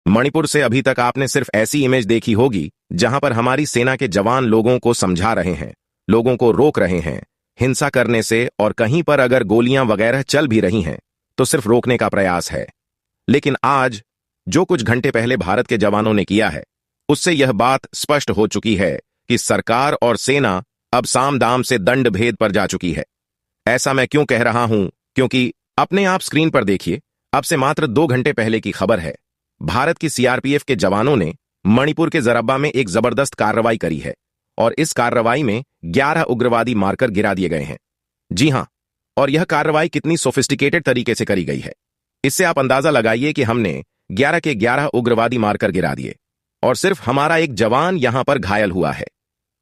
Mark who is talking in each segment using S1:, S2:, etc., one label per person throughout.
S1: मणिपुर से अभी तक आपने सिर्फ ऐसी इमेज देखी होगी जहां पर हमारी सेना के जवान लोगों को समझा रहे हैं, लोगों को रोक रहे हैं हिंसा करने से, और कहीं पर अगर गोलियां वगैरह चल भी रही हैं तो सिर्फ रोकने का प्रयास है। लेकिन आज जो कुछ घंटे पहले भारत के जवानों ने किया है, उससे यह बात स्पष्ट हो चुकी है कि सरकार और सेना अब साम दाम से दंड भेद पर जा चुकी है। ऐसा मैं क्यों कह रहा हूं? क्योंकि अपने आप स्क्रीन पर देखिए, अब से मात्र 2 घंटे पहले की खबर है। भारत की सीआरपीएफ के जवानों ने मणिपुर के जरब्बा में एक जबरदस्त कार्रवाई करी है और इस कार्रवाई में 11 उग्रवादी मारकर गिरा दिए गए हैं। जी हां, और यह कार्रवाई कितनी सोफिस्टिकेटेड तरीके से करी गई है, इससे आप अंदाजा लगाइए कि हमने 11 के 11 उग्रवादी मारकर गिरा दिए और सिर्फ हमारा एक जवान यहां पर घायल हुआ है,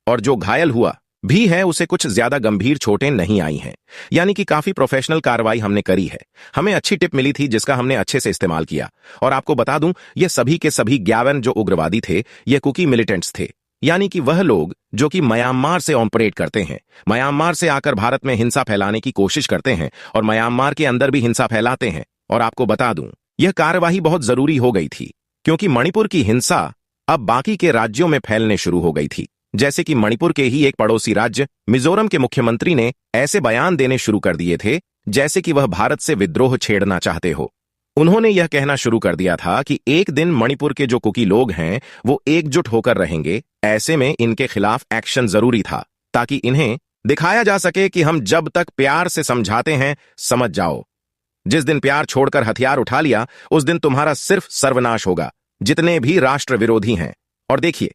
S1: और जो घायल हुआ भी है उसे कुछ ज्यादा गंभीर चोटें नहीं आई हैं। यानी कि काफी प्रोफेशनल कार्रवाई हमने करी है। हमें अच्छी टिप मिली थी जिसका हमने अच्छे से इस्तेमाल किया। और आपको बता दूं, ये सभी के सभी 11 जो उग्रवादी थे, ये कुकी मिलिटेंट्स थे, यानी कि वह लोग जो कि म्यांमार से ऑपरेट करते हैं, म्यांमार से आकर भारत में हिंसा फैलाने की कोशिश करते हैं और म्यांमार के अंदर भी हिंसा फैलाते हैं। और आपको बता दूं, यह कार्यवाही बहुत जरूरी हो गई थी क्योंकि मणिपुर की हिंसा अब बाकी के राज्यों में फैलने शुरू हो गई थी। जैसे कि मणिपुर के ही एक पड़ोसी राज्य मिजोरम के मुख्यमंत्री ने ऐसे बयान देने शुरू कर दिए थे जैसे कि वह भारत से विद्रोह छेड़ना चाहते हो। उन्होंने यह कहना शुरू कर दिया था कि एक दिन मणिपुर के जो कुकी लोग हैं वो एकजुट होकर रहेंगे। ऐसे में इनके खिलाफ एक्शन जरूरी था ताकि इन्हें दिखाया जा सके कि हम जब तक प्यार से समझाते हैं, समझ जाओ, जिस दिन प्यार छोड़कर हथियार उठा लिया उस दिन तुम्हारा सिर्फ सर्वनाश होगा, जितने भी राष्ट्र विरोधी हैं। और देखिए,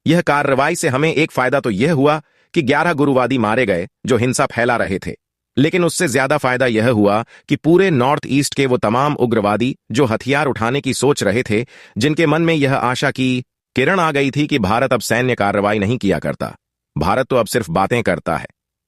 S1: यह कार्रवाई से हमें एक फायदा तो यह हुआ कि 11 गुरुवादी मारे गए जो हिंसा फैला रहे थे, लेकिन उससे ज्यादा फायदा यह हुआ कि पूरे नॉर्थ ईस्ट के वो तमाम उग्रवादी जो हथियार उठाने की सोच रहे थे, जिनके मन में यह आशा की किरण आ गई थी कि भारत अब सैन्य कार्रवाई नहीं किया करता, भारत तो अब सिर्फ बातें करता है,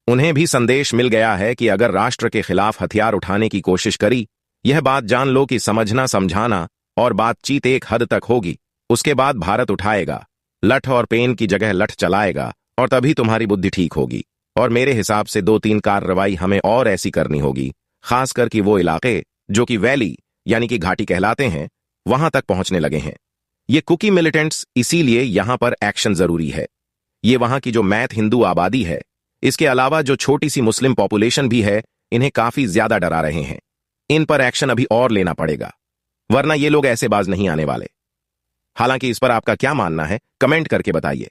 S1: उन्हें भी संदेश मिल गया है कि अगर राष्ट्र के खिलाफ हथियार उठाने की कोशिश करी, यह बात जान लो कि समझना समझाना और बातचीत एक हद तक होगी, उसके बाद भारत उठाएगा, लठ और पेन की जगह लठ चलाएगा, और तभी तुम्हारी बुद्धि ठीक होगी। और मेरे हिसाब से 2-3 कार्रवाई हमें और ऐसी करनी होगी, खासकर कि वो इलाके जो कि वैली यानी कि घाटी कहलाते हैं, वहां तक पहुंचने लगे हैं। ये कुकी मिलिटेंट्स, इसीलिए यहां पर एक्शन जरूरी है। ये वहां की जो मैथ हिंदू आबादी है, इसके अलावा जो छोटी सी मुस्लिम पॉपुलेशन भी है, इन्हें काफी ज्यादा डरा रहे हैं। इन पर एक्शन अभी और लेना पड़ेगा, वरना ये लोग ऐसे बाज नहीं आने वाले। हालांकि इस पर आपका क्या मानना है, कमेंट करके बताइए।